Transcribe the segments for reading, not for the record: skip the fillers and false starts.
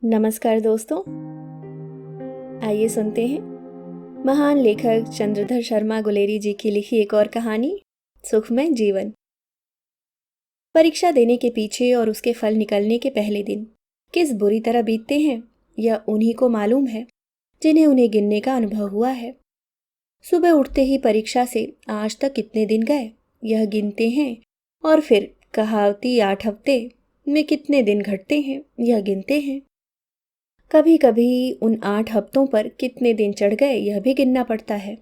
नमस्कार दोस्तों, आइए सुनते हैं महान लेखक चंद्रधर शर्मा गुलेरी जी की लिखी एक और कहानी, सुखमय जीवन। परीक्षा देने के पीछे और उसके फल निकलने के पहले दिन किस बुरी तरह बीतते हैं, यह उन्हीं को मालूम है जिन्हें उन्हें गिनने का अनुभव हुआ है। सुबह उठते ही परीक्षा से आज तक कितने दिन गए, यह गिनते हैं, और फिर कहावती 8 हफ्ते में कितने दिन घटते हैं, यह गिनते हैं। कभी कभी उन 8 हफ्तों पर कितने दिन चढ़ गए, यह भी गिनना पड़ता है।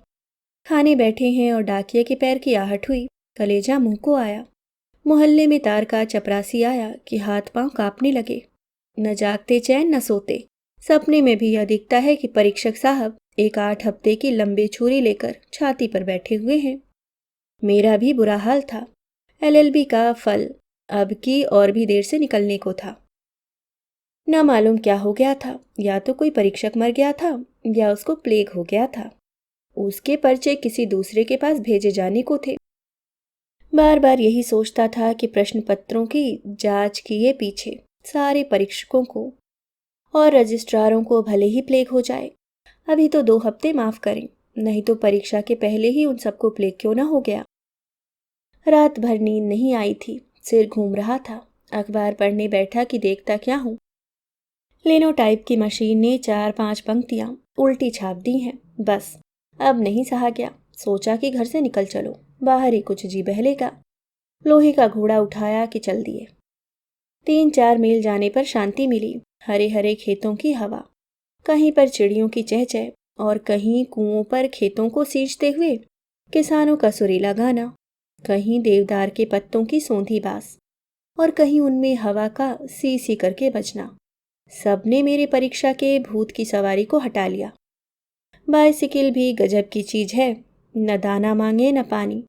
खाने बैठे हैं और डाकिये के पैर की आहट हुई, कलेजा मुंह को आया। मोहल्ले में तार का चपरासी आया कि हाथ पांव कांपने लगे। न जागते चैन न सोते। सपने में भी यह दिखता है कि परीक्षक साहब एक 8 हफ्ते की लंबी छुरी लेकर छाती पर बैठे हुए हैं। मेरा भी बुरा हाल था। LLB का फल अब की और भी देर से निकलने को था। न मालूम क्या हो गया था, या तो कोई परीक्षक मर गया था या उसको प्लेग हो गया था। उसके पर्चे किसी दूसरे के पास भेजे जाने को थे। बार बार यही सोचता था कि प्रश्न पत्रों की जांच किए पीछे सारे परीक्षकों को और रजिस्ट्रारों को भले ही प्लेग हो जाए। अभी तो 2 हफ्ते माफ करें, नहीं तो परीक्षा के पहले ही उन सबको प्लेग क्यों ना हो गया। रात भर नींद नहीं आई थी, सिर घूम रहा था। अखबार पढ़ने बैठा कि देखता क्या हूं, लिनोटाइप की मशीन ने 4-5 पंक्तियां उल्टी छाप दी हैं। बस अब नहीं सहा गया। सोचा कि घर से निकल चलो, बाहर ही कुछ जी बहलेगा। लोहे का घोड़ा उठाया कि चल दिए। 3-4 मील जाने पर शांति मिली। हरे हरे खेतों की हवा, कहीं पर चिड़ियों की चहचह और कहीं कुओं पर खेतों को सींचते हुए किसानों का सुरीला गाना, कहीं देवदार के पत्तों की सौंधी बास और कहीं उनमें हवा का सी सी करके बजना। सबने मेरे परीक्षा के भूत की सवारी को हटा लिया। बाइसिकल भी गजब की चीज है, न दाना मांगे न पानी,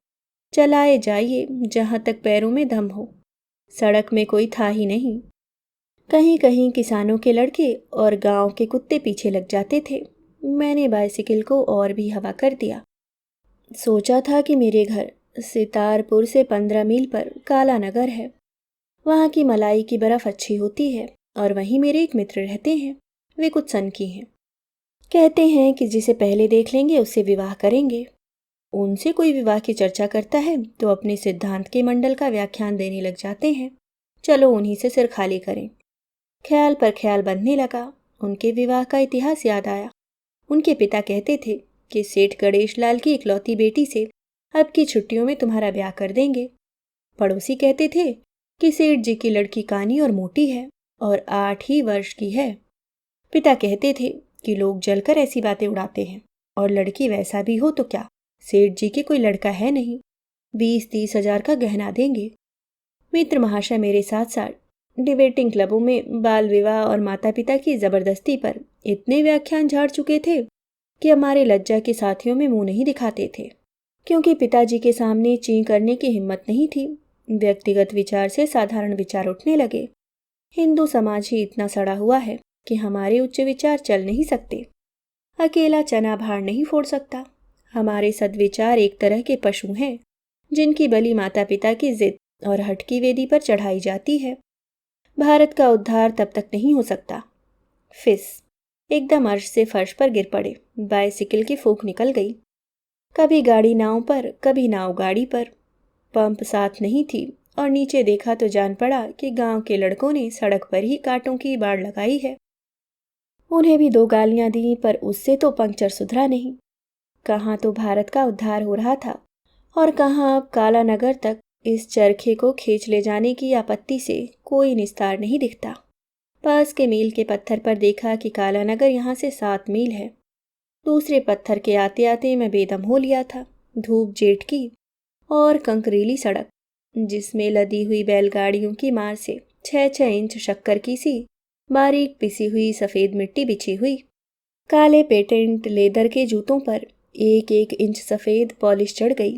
चलाए जाइए जहां तक पैरों में दम हो। सड़क में कोई था ही नहीं। कहीं कहीं किसानों के लड़के और गांव के कुत्ते पीछे लग जाते थे। मैंने बाइसिकल को और भी हवा कर दिया। सोचा था कि मेरे घर सितारपुर से 15 मील पर काला नगर है। वहां की मलाई की बर्फ अच्छी होती है और वहीं मेरे एक मित्र रहते हैं। वे कुछ सन की हैं। कहते हैं कि जिसे पहले देख लेंगे उससे विवाह करेंगे। उनसे कोई विवाह की चर्चा करता है तो अपने सिद्धांत के मंडल का व्याख्यान देने लग जाते हैं। चलो उन्हीं से सिर खाली करें। ख्याल पर ख्याल बनने लगा। उनके विवाह का इतिहास याद आया। उनके पिता कहते थे कि सेठ गणेश लाल की इकलौती बेटी से अब की छुट्टियों में तुम्हारा ब्याह कर देंगे। पड़ोसी कहते थे कि सेठ जी की लड़की कानी और मोटी है और 8 ही वर्ष की है। पिता कहते थे कि लोग जलकर ऐसी बातें उड़ाते हैं, और लड़की वैसा भी हो तो क्या, सेठ जी के कोई लड़का है नहीं, 20-30 हजार का गहना देंगे। मित्र महाशय मेरे साथ साथ डिबेटिंग क्लबों में बाल विवाह और माता पिता की जबरदस्ती पर इतने व्याख्यान झाड़ चुके थे कि हमारे लज्जा के साथियों में मुंह नहीं दिखाते थे, क्योंकि पिताजी के सामने ची करने की हिम्मत नहीं थी। व्यक्तिगत विचार से साधारण विचार उठने लगे। हिंदू समाज ही इतना सड़ा हुआ है कि हमारे उच्च विचार चल नहीं सकते। अकेला चना भार नहीं फोड़ सकता। हमारे सद्विचार एक तरह के पशु हैं जिनकी बलि माता पिता की जिद और हठ की वेदी पर चढ़ाई जाती है। भारत का उद्धार तब तक नहीं हो सकता। फिस एकदम अर्श से फर्श पर गिर पड़े। बाइसिकल की फूंक निकल गई। कभी गाड़ी नाव पर, कभी नाव गाड़ी पर। पंप साथ नहीं थी और नीचे देखा तो जान पड़ा कि गांव के लड़कों ने सड़क पर ही कांटों की बाड़ लगाई है। उन्हें भी 2 गालियां दी, पर उससे तो पंक्चर सुधरा नहीं। कहाँ तो भारत का उद्धार हो रहा था और कहाँ अब काला नगर तक इस चरखे को खींच ले जाने की आपत्ति से कोई निस्तार नहीं दिखता। पास के मील के पत्थर पर देखा कि काला नगर यहाँ से 7 मील है। दूसरे पत्थर के आते आते मैं बेदम हो लिया था। धूप जेठ की और कंकरीली सड़क, जिसमें लदी हुई बैलगाड़ियों की मार से 6-6 इंच शक्कर की सी बारीक पिसी हुई सफेद मिट्टी बिछी हुई। काले पेटेंट लेदर के जूतों पर 1-1 इंच सफेद पॉलिश चढ़ गई।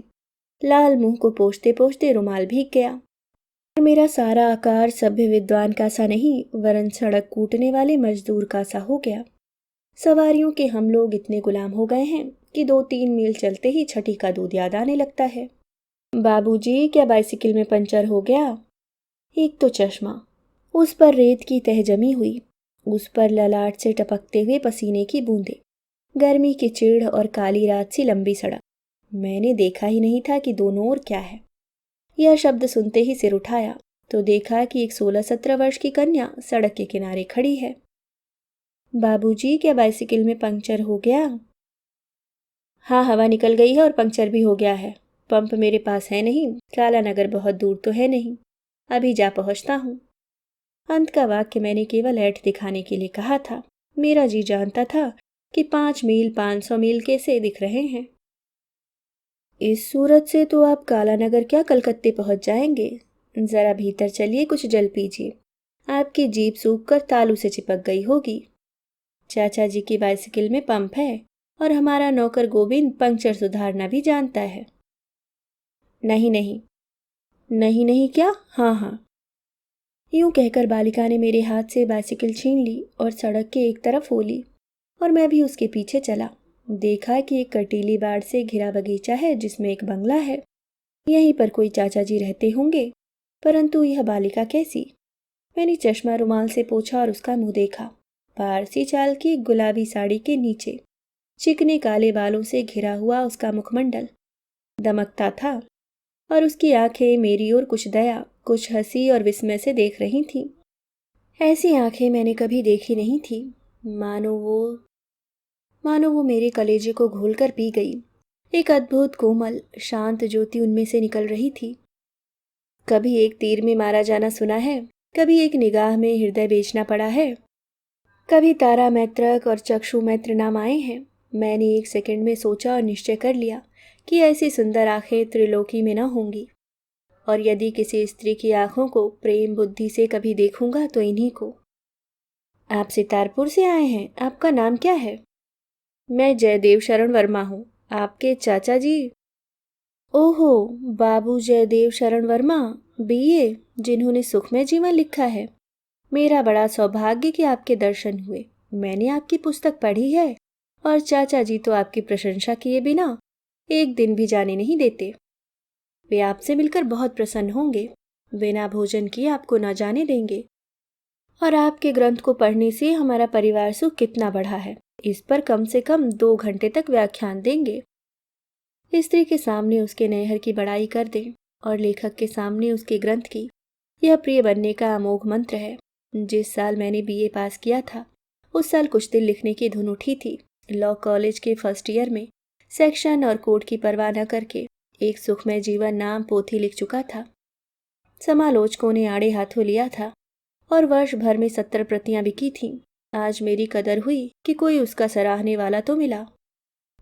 लाल मुंह को पोंछते पोंछते रुमाल भीग गया। और मेरा सारा आकार सभ्य विद्वान का सा नहीं, वरन सड़क कूटने वाले मजदूर का सा हो गया। सवारियों के हम लोग इतने गुलाम हो गए हैं कि 2-3 मील चलते ही छठी का दूध याद आने लगता है। बाबूजी, क्या बाइसिकल में पंचर हो गया? एक तो चश्मा, उस पर रेत की तह जमी हुई उस पर ललाट से टपकते हुए पसीने की बूंदें, गर्मी की चिढ़ और काली रात सी लंबी सड़क। मैंने देखा ही नहीं था कि दोनों ओर क्या है। यह शब्द सुनते ही सिर उठाया तो देखा कि एक 16-17 वर्ष की कन्या सड़क के किनारे खड़ी है। बाबूजी, क्या बाइसिकल में पंक्चर हो गया? हाँ, हवा निकल गई है और पंक्चर भी हो गया है। पंप मेरे पास है नहीं, काला नगर बहुत दूर तो है नहीं, अभी जा पहुंचता हूँ। अंत का वाक्य मैंने केवल ऐठ दिखाने के लिए कहा था। मेरा जी जानता था कि 5 मील 500 मील कैसे दिख रहे हैं। इस सूरत से तो आप काला नगर क्या कलकत्ते पहुंच जाएंगे। जरा भीतर चलिए, कुछ जल पीजिए, आपकी जीभ सूख कर तालू से चिपक गई होगी। चाचा जी की बाइसिकल में पंप है और हमारा नौकर गोविंद पंक्चर सुधारना भी जानता है। नहीं नहीं, नहीं नहीं क्या? हाँ हाँ। यूं कहकर बालिका ने मेरे हाथ से बाइसिकल छीन ली और सड़क के एक तरफ हो ली और मैं भी उसके पीछे चला। देखा कि एक कटीली बाड़ से घिरा बगीचा है जिसमें एक बंगला है। यहीं पर कोई चाचा जी रहते होंगे, परंतु यह बालिका कैसी? मैंने चश्मा रुमाल से पोंछा और उसका मुंह देखा। पारसी चाल की गुलाबी साड़ी के नीचे चिकने काले बालों से घिरा हुआ उसका मुखमंडल दमकता था और उसकी आंखें मेरी ओर कुछ दया, कुछ हंसी और विस्मय से देख रही थीं। ऐसी आंखें मैंने कभी देखी नहीं थी। मानो वो मेरे कलेजे को घोलकर पी गई। एक अद्भुत कोमल शांत ज्योति उनमें से निकल रही थी। कभी एक तीर में मारा जाना सुना है, कभी एक निगाह में हृदय बेचना पड़ा है, कभी तारा मैत्रक और चक्षु मैत्र नाम आए हैं। मैंने एक सेकंड में सोचा और निश्चय कर लिया कि ऐसी सुंदर आंखें त्रिलोकी में न होंगी, और यदि किसी स्त्री की आंखों को प्रेम बुद्धि से कभी देखूंगा तो इन्हीं को। आप सितारपुर से आए हैं, आपका नाम क्या है? मैं जयदेव शरण वर्मा हूँ। आपके चाचा जी? ओहो, बाबू जयदेव शरण वर्मा, बीए, जिन्होंने सुखमय जीवन लिखा है। मेरा बड़ा सौभाग्य कि आपके दर्शन हुए। मैंने आपकी पुस्तक पढ़ी है और चाचा जी तो आपकी प्रशंसा किए बिना एक दिन भी जाने नहीं देते। वे आपसे मिलकर बहुत प्रसन्न होंगे। बिना भोजन किए आपको न जाने देंगे। और आपके ग्रंथ को पढ़ने से हमारा परिवार सुख कितना बढ़ा है, इस पर कम से कम 2 घंटे तक व्याख्यान देंगे। स्त्री के सामने उसके नैहर की बड़ाई कर दें और लेखक के सामने उसके ग्रंथ की। यह प्रिय बनने का अमोघ मंत्र है। जिस साल मैंने बीए पास किया था, उस साल कुछ दिन लिखने की धुन उठी थी। लॉ कॉलेज के फर्स्ट ईयर में सेक्शन और कोड की परवाह न करके एक सुखमय जीवन नाम पोथी लिख चुका था। समालोचकों ने आड़े हाथों लिया था और वर्ष भर में 70 प्रतियां बिकी थीं। आज मेरी कदर हुई कि कोई उसका सराहने वाला तो मिला।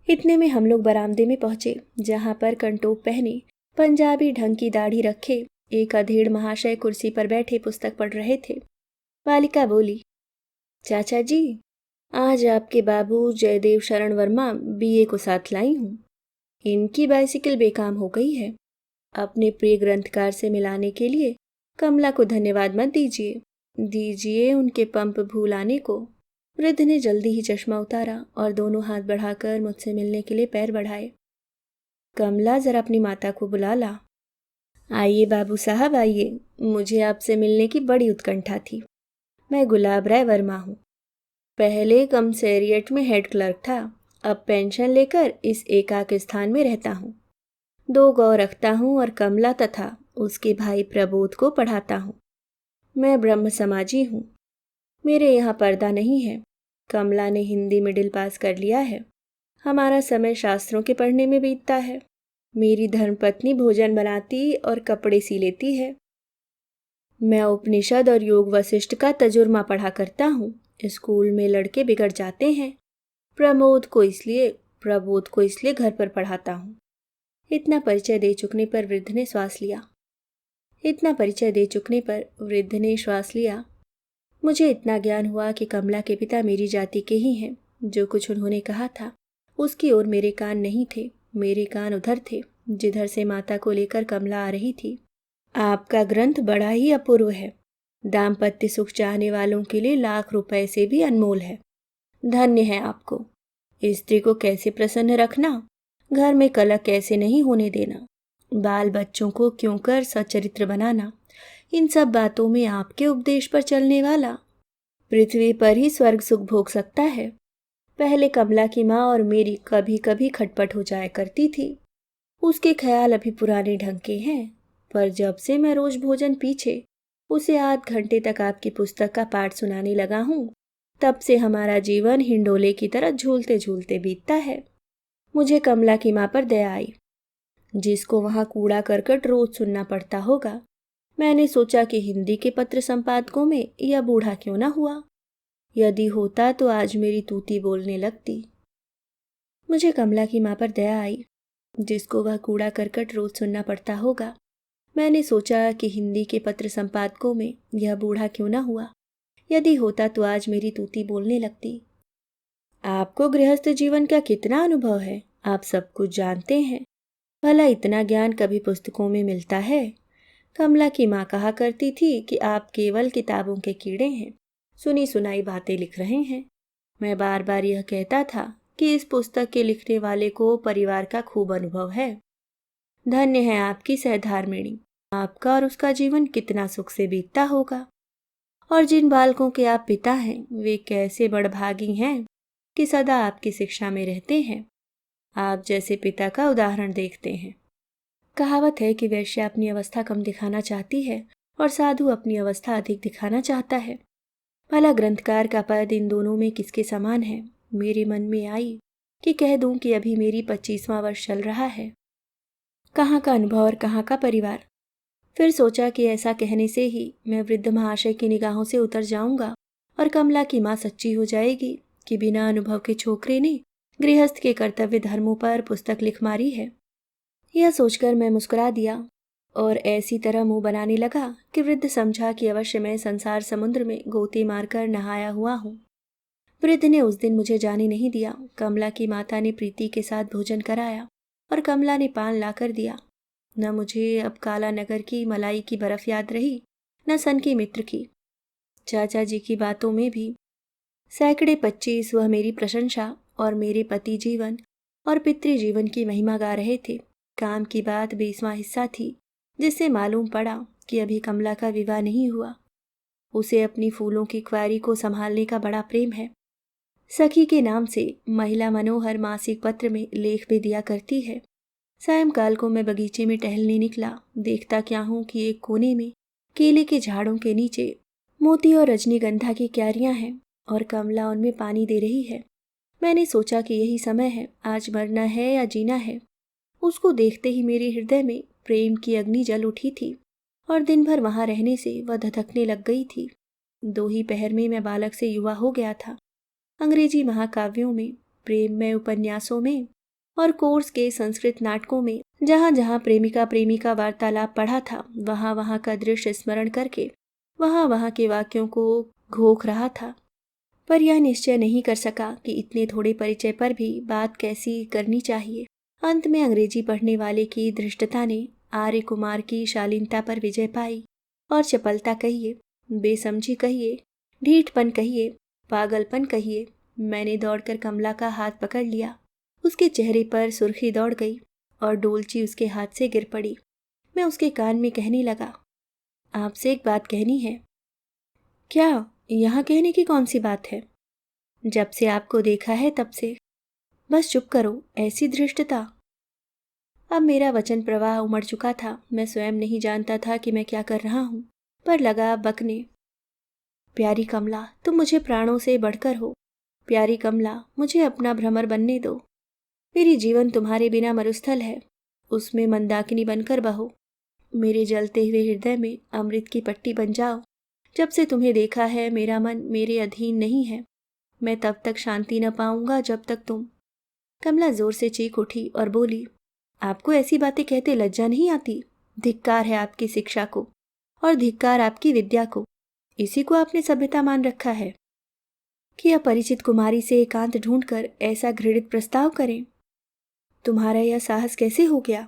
इतने में हम लोग बरामदे में पहुंचे, जहां पर कंटोप पहने, पंजाबी ढंग की दाढ़ी रखे एक अधेड़ महाशय कुर्सी पर बैठे पुस्तक पढ़ रहे थे। बालिका बोली, चाचा जी, आज आपके बाबू जयदेव शरण वर्मा बीए को साथ लाई हूँ। इनकी बाइसिकल बेकाम हो गई है। अपने प्रिय ग्रंथकार से मिलाने के लिए कमला को धन्यवाद मत दीजिए, दीजिए उनके पंप भूल आने को। वृद्ध ने जल्दी ही चश्मा उतारा और दोनों हाथ बढ़ाकर मुझसे मिलने के लिए पैर बढ़ाए। कमला, जरा अपनी माता को बुला ला। आइए बाबू साहब, आइए, मुझे आपसे मिलने की बड़ी उत्कंठा थी। मैं गुलाब राय वर्मा हूँ। पहले कमसेरियट में हेड क्लर्क था, अब पेंशन लेकर इस एकाक स्थान में रहता हूँ। 2 गौ रखता हूँ और कमला तथा उसके भाई प्रबोध को पढ़ाता हूँ। मैं ब्रह्म समाजी हूँ। मेरे यहाँ पर्दा नहीं है। कमला ने हिंदी मिडिल पास कर लिया है। हमारा समय शास्त्रों के पढ़ने में बीतता है। मेरी धर्मपत्नी भोजन बनाती और कपड़े सी लेती है। मैं उपनिषद और योग वशिष्ठ का तजुर्मा पढ़ा करता हूँ। स्कूल में लड़के बिगड़ जाते हैं। प्रबोध को इसलिए घर पर पढ़ाता हूँ। इतना परिचय दे चुकने पर वृद्ध ने श्वास लिया। मुझे इतना ज्ञान हुआ कि कमला के पिता मेरी जाति के ही हैं। जो कुछ उन्होंने कहा था उसकी ओर मेरे कान नहीं थे। मेरे कान उधर थे जिधर से माता को लेकर कमला आ रही थी। आपका ग्रंथ बड़ा ही अपूर्व है। दाम्पत्य सुख चाहने वालों के लिए लाख रुपए से भी अनमोल है। धन्य है आपको। स्त्री को कैसे प्रसन्न रखना, घर में कलह कैसे नहीं होने देना, बाल बच्चों को क्यों कर सच्चरित्र बनाना, इन सब बातों में आपके उपदेश पर चलने वाला पृथ्वी पर ही स्वर्ग सुख भोग सकता है। पहले कमला की माँ और मेरी कभी कभी खटपट हो जाया करती थी। उसके ख्याल अभी पुराने ढंग के हैं, पर जब से मैं रोज भोजन पीछे उसे आध घंटे तक आपकी पुस्तक का पाठ सुनाने लगा हूँ, तब से हमारा जीवन हिंडोले की तरह झूलते झूलते बीतता है। मुझे कमला की माँ पर दया आई, जिसको वहाँ कूड़ा करकट रोज सुनना पड़ता होगा। मैंने सोचा कि हिंदी के पत्र संपादकों में यह बूढ़ा क्यों ना हुआ। यदि होता तो आज मेरी तूती बोलने लगती। मुझे कमला की माँ पर दया आई, जिसको वह कूड़ा करकट रोज सुनना पड़ता होगा। मैंने सोचा कि हिंदी के पत्र संपादकों में यह बूढ़ा क्यों ना हुआ। यदि होता तो आज मेरी तूती बोलने लगती। आपको गृहस्थ जीवन का कितना अनुभव है, आप सब कुछ जानते हैं। भला इतना ज्ञान कभी पुस्तकों में मिलता है? कमला की माँ कहा करती थी कि आप केवल किताबों के कीड़े हैं, सुनी सुनाई बातें लिख रहे हैं। मैं बार बार यह कहता था कि इस पुस्तक के लिखने वाले को परिवार का खूब अनुभव है। धन्य है आपकी सहधर्मिणी, आपका और उसका जीवन कितना सुख से बीतता होगा। और जिन बालकों के आप पिता हैं, वे कैसे बड़भागी हैं कि सदा आपकी शिक्षा में रहते हैं। आप जैसे पिता का उदाहरण देखते हैं। कहावत है कि वैश्या अपनी अवस्था कम दिखाना चाहती है और साधु अपनी अवस्था अधिक दिखाना चाहता है। भला ग्रंथकार का पद इन दोनों में किसके समान है? मेरे मन में आई कि कह दूं कि अभी मेरी 25वां वर्ष चल रहा है। कहाँ का अनुभव और कहाँ का परिवार। फिर सोचा कि ऐसा कहने से ही मैं वृद्ध महाशय की निगाहों से उतर जाऊंगा और कमला की माँ सच्ची हो जाएगी कि बिना अनुभव के छोकरे ने गृहस्थ के कर्तव्य धर्मों पर पुस्तक लिख मारी है। यह सोचकर मैं मुस्कुरा दिया और ऐसी तरह मुंह बनाने लगा कि वृद्ध समझा कि अवश्य मैं संसार समुद्र में गोते मारकर नहाया हुआ हूँ। वृद्ध ने उस दिन मुझे जाने नहीं दिया। कमला की माता ने प्रीति के साथ भोजन कराया और कमला ने पान लाकर दिया। न मुझे अब काला नगर की मलाई की बर्फ याद रही, न सन की मित्र की। चाचा जी की बातों में भी सैकड़े 25 वह मेरी प्रशंसा और मेरे पति जीवन और पितृ जीवन की महिमा गा रहे थे। काम की बात 20वां हिस्सा थी, जिससे मालूम पड़ा कि अभी कमला का विवाह नहीं हुआ। उसे अपनी फूलों की क्वारी को संभालने का बड़ा प्रेम है। सखी के नाम से महिला मनोहर मासिक पत्र में लेख भी दिया करती है। सायंकाल को मैं बगीचे में टहलने निकला। देखता क्या हूँ कि एक कोने में केले के झाड़ों के नीचे मोती और रजनीगंधा की क्यारियां हैं और कमला उनमें पानी दे रही है। मैंने सोचा कि यही समय है, आज मरना है या जीना है। उसको देखते ही मेरे हृदय में प्रेम की अग्नि जल उठी थी और दिन भर वहां रहने से वह धधकने लग गई थी। 2 ही पहर में मैं बालक से युवा हो गया था। अंग्रेजी महाकाव्यों में, प्रेममय उपन्यासों में और कोर्स के संस्कृत नाटकों में जहाँ जहाँ प्रेमिका प्रेमी का वार्तालाप पढ़ा था, वहाँ वहाँ का दृश्य स्मरण करके वहाँ वहाँ के वाक्यों को घोख रहा था। पर यह निश्चय नहीं कर सका कि इतने थोड़े परिचय पर भी बात कैसी करनी चाहिए। अंत में अंग्रेजी पढ़ने वाले की धृष्टता ने आर्य कुमार की शालीनता पर विजय पाई और चपलता कहिए, बेसमझी कहिए, ढीठपन कहिए, पागलपन कहिए। मैंने दौड़कर कमला का हाथ पकड़ लिया। उसके चेहरे पर सुर्खी दौड़ गई और डोलची उसके हाथ से गिर पड़ी। मैं उसके कान में कहने लगा, आपसे एक बात कहनी है। क्या? यहाँ कहने की कौन सी बात है? जब से आपको देखा है तब से। बस चुप करो, ऐसी धृष्टता। अब मेरा वचन प्रवाह उमड़ चुका था। मैं स्वयं नहीं जानता था कि मैं क्या कर रहा हूँ, पर लगा बकने। प्यारी कमला, तुम मुझे प्राणों से बढ़कर हो। प्यारी कमला, मुझे अपना भ्रमर बनने दो। मेरी जीवन तुम्हारे बिना मरुस्थल है, उसमें मंदाकिनी बनकर बहो। मेरे जलते हुए हृदय में अमृत की पट्टी बन जाओ। जब से तुम्हें देखा है मेरा मन मेरे अधीन नहीं है। मैं तब तक शांति न पाऊंगा जब तक तुम। कमला जोर से चीख उठी और बोली, आपको ऐसी बातें कहते लज्जा नहीं आती? धिक्कार है आपकी शिक्षा को और धिक्कार आपकी विद्या को। इसी को आपने सभ्यता मान रखा है कि अपरिचित कुमारी से एकांत ढूंढकर ऐसा घृणित प्रस्ताव करें। तुम्हारा यह साहस कैसे हो गया?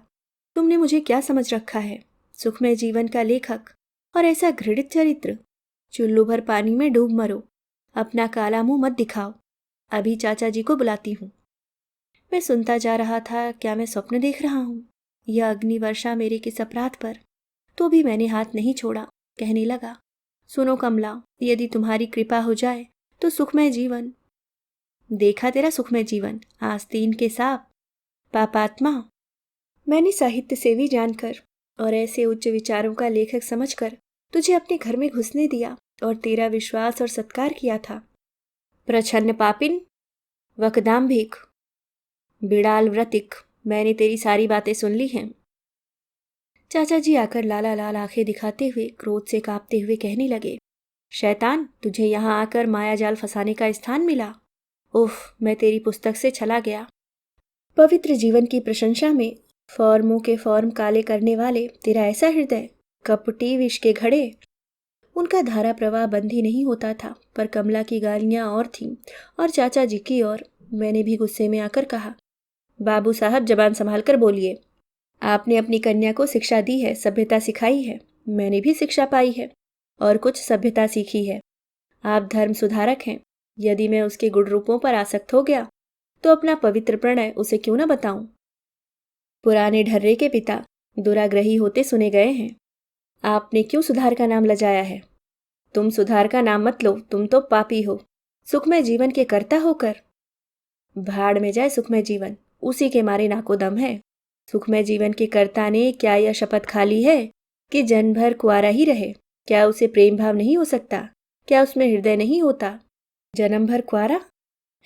तुमने मुझे क्या समझ रखा है? सुखमय जीवन का लेखक और ऐसा घृणित चरित्र। चुल्लू भर पानी में डूब मरो। अपना काला मुंह मत दिखाओ। अभी चाचा जी को बुलाती हूँ। मैं सुनता जा रहा था। क्या मैं स्वप्न देख रहा हूँ? यह अग्नि वर्षा मेरे किस अपराध पर? तो भी मैंने हाथ नहीं छोड़ा। कहने लगा, सुनो कमला, यदि तुम्हारी कृपा हो जाए तो सुखमय जीवन। देखा तेरा सुखमय जीवन, आस्तीन के सांप, पापात्मा। मैंने साहित्य सेवी जानकर और ऐसे उच्च विचारों का लेखक समझकर तुझे अपने घर में घुसने दिया और तेरा विश्वास और सत्कार किया था। प्रछन्न पापिन, वकदाम्भिक, बिड़ाल व्रतिक, मैंने तेरी सारी बातें सुन ली हैं। चाचा जी आकर लाला लाल आंखें दिखाते हुए क्रोध से कांपते हुए कहने लगे, शैतान, तुझे यहाँ आकर मायाजाल फंसाने का स्थान मिला। उफ, मैं तेरी पुस्तक से चला गया। पवित्र जीवन की प्रशंसा में फॉर्मों के फॉर्म काले करने वाले तेरा ऐसा हृदय, कपटी विष के घड़े। उनका धारा प्रवाह बंद ही नहीं होता था, पर कमला की गालियां और थीं और चाचा जी की और। मैंने भी गुस्से में आकर कहा, बाबू साहब जबान संभाल कर बोलिए। आपने अपनी कन्या को शिक्षा दी है, सभ्यता सिखाई है, मैंने भी शिक्षा पाई है और कुछ सभ्यता सीखी है। आप धर्म सुधारक हैं, यदि मैं उसके गुण रूपों पर आसक्त हो गया तो अपना पवित्र प्रणय उसे क्यों न बताऊं। पुराने ढर्रे के पिता दुराग्रही होते सुने गए हैं। आपने क्यों सुधार का नाम लजाया है? तुम सुधार का नाम मत लो, तुम तो पापी हो, सुखमय जीवन के कर्ता होकर। भाड़ में जाए सुखमय जीवन, उसी के मारे नाको दम है। सुखमय जीवन के कर्ता ने क्या यह शपथ खा ली है कि जन्म भर कुंवारा ही रहे? क्या उसे प्रेम भाव नहीं हो सकता? क्या उसमें हृदय नहीं होता? जन्म भर कुंवारा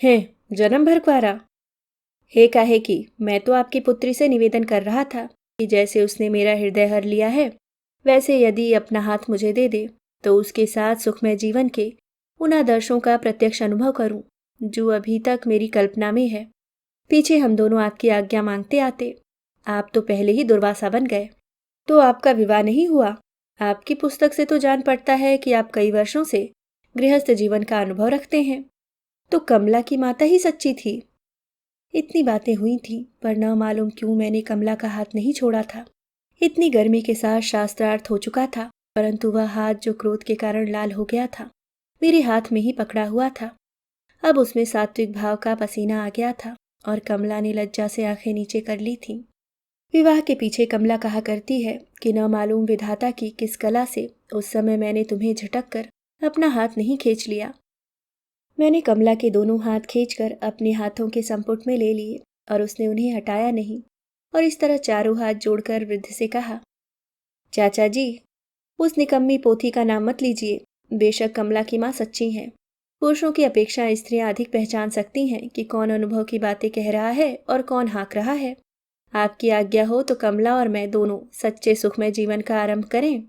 है, जन्म भर कुंवारा हे काहे की। मैं तो आपकी पुत्री से निवेदन कर रहा था कि जैसे उसने मेरा हृदय हर लिया है, वैसे यदि अपना हाथ मुझे दे दे तो उसके साथ सुखमय जीवन के उन आदर्शों का प्रत्यक्ष अनुभव करूं जो अभी तक मेरी कल्पना में है। पीछे हम दोनों आपकी आज्ञा मांगते आते, आप तो पहले ही दुर्वासा बन गए। तो आपका विवाह नहीं हुआ? आपकी पुस्तक से तो जान पड़ता है कि आप कई वर्षों से गृहस्थ जीवन का अनुभव रखते हैं। तो कमला की माता ही सच्ची थी। इतनी बातें हुई थी, पर न मालूम क्यों मैंने कमला का हाथ नहीं छोड़ा था। इतनी गर्मी के साथ शास्त्रार्थ हो चुका था, परंतु वह हाथ जो क्रोध के कारण लाल हो गया था, मेरे हाथ में ही पकड़ा हुआ था। अब उसमें सात्विक भाव का पसीना आ गया था और कमला ने लज्जा से आंखें नीचे कर ली थीं। विवाह के पीछे कमला कहा करती है कि न मालूम विधाता की किस कला से उस समय मैंने तुम्हें झटक कर अपना हाथ नहीं खींच लिया। मैंने कमला के दोनों हाथ खींचकर अपने हाथों के संपुट में ले लिए और उसने उन्हें हटाया नहीं, और इस तरह चारों हाथ जोड़कर वृद्ध से कहा, चाचा जी, उस निकम्मी पोथी का नाम मत लीजिए। बेशक कमला की माँ सच्ची हैं। पुरुषों की अपेक्षा स्त्रियां अधिक पहचान सकती हैं कि कौन अनुभव की बातें कह रहा है और कौन हाँक रहा है। आपकी आज्ञा हो तो कमला और मैं दोनों सच्चे सुखमय जीवन का आरंभ करें।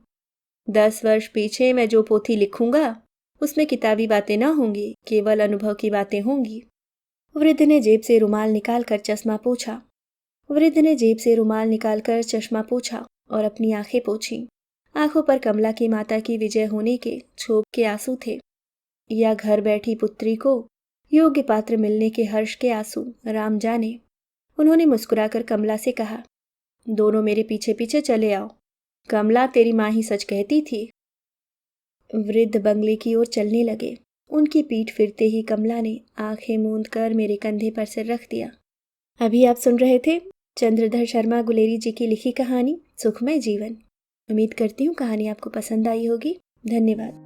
10 वर्ष पीछे मैं जो पोथी लिखूंगा उसमें किताबी बातें न होंगी, केवल अनुभव की बातें होंगी। वृद्ध ने जेब से रुमाल निकालकर चश्मा पूछा और अपनी आंखें पोंछी। आंखों पर कमला की माता की विजय होने के क्षोभ के आंसू थे, या घर बैठी पुत्री को योग्य पात्र मिलने के हर्ष के आंसू, राम जाने। उन्होंने मुस्कुराकर कमला से कहा, दोनों मेरे पीछे पीछे चले आओ। कमला, तेरी माँ ही सच कहती थी। वृद्ध बंगले की ओर चलने लगे। उनकी पीठ फिरते ही कमला ने आंखें मूंद कर मेरे कंधे पर सिर रख दिया। अभी आप सुन रहे थे चंद्रधर शर्मा गुलेरी जी की लिखी कहानी सुखमय जीवन। उम्मीद करती हूँ कहानी आपको पसंद आई होगी। धन्यवाद।